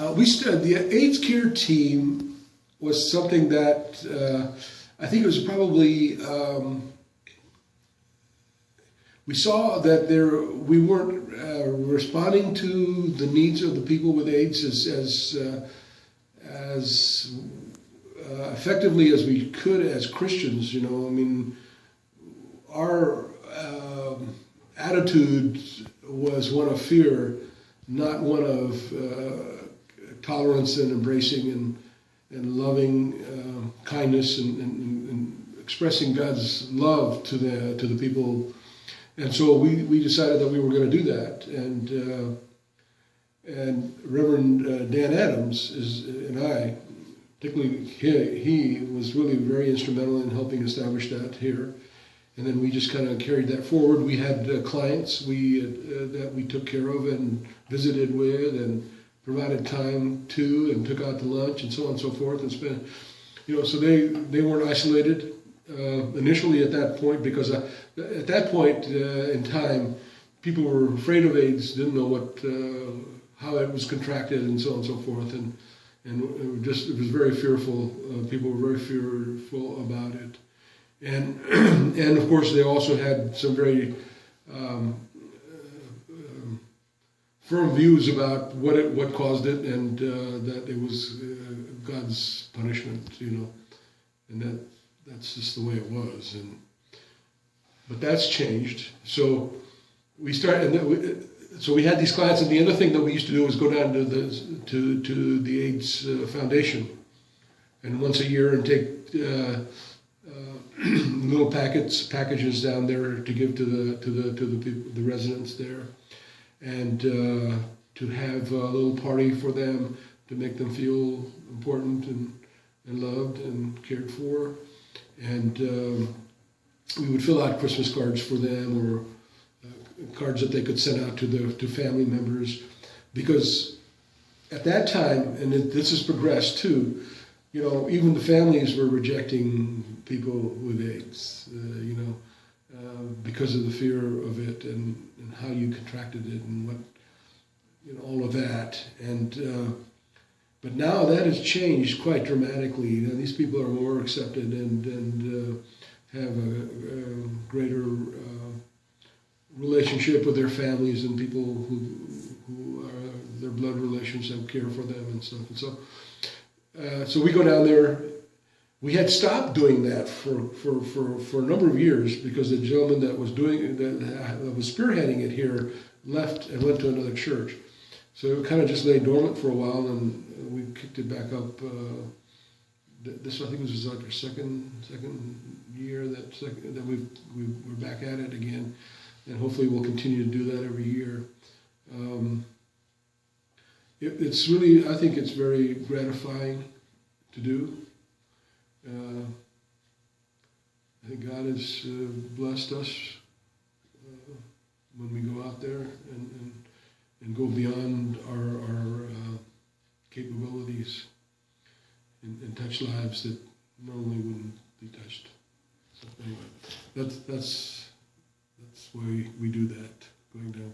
The AIDS care team was something that I think it was probably we saw that we weren't responding to the needs of the people with AIDS as effectively as we could as Christians. You know, I mean, our attitude was one of fear, not one of tolerance and embracing and loving kindness and expressing God's love to the people. And so we decided that we were going to do that. And Reverend Dan Adams and I, particularly he was really very instrumental in helping establish that here. And then we just kind of carried that forward. We had clients that we took care of and visited with and provided time to and took out to lunch and so on and so forth and spent, so they weren't isolated initially at that point, because at that point in time, people were afraid of AIDS, didn't know how it was contracted and so on and so forth, and it was very fearful. People were very fearful about it. And and of course they also had some very firm views about what caused it, and that it was God's punishment, and that's just the way it was. But that's changed. So we started. So we had these clients, and the other thing that we used to do was go down to the AIDS Foundation, and once a year and take little packages down there to give to the people, the residents there, and to have a little party for them to make them feel important and loved and cared for, and we would fill out Christmas cards for them, or cards that they could send out to family members, because at that time, and this has progressed too, even the families were rejecting people with AIDS, because of the fear of it and how you contracted it and what, all of that. And but now that has changed quite dramatically. Now these people are more accepted and have a greater relationship with their families and people who are their blood relations and care for them and stuff. And so we go down there. We had stopped doing that for a number of years, because the gentleman that was spearheading it here left and went to another church. So it kind of just lay dormant for a while, and we kicked it back up. This, I think, was like our second year that we're back at it again, and hopefully we'll continue to do that every year. It's really, I think it's very gratifying to do. I think God has blessed us when we go out there and go beyond our capabilities and touch lives that normally wouldn't be touched. So anyway, that's why we do that, going down.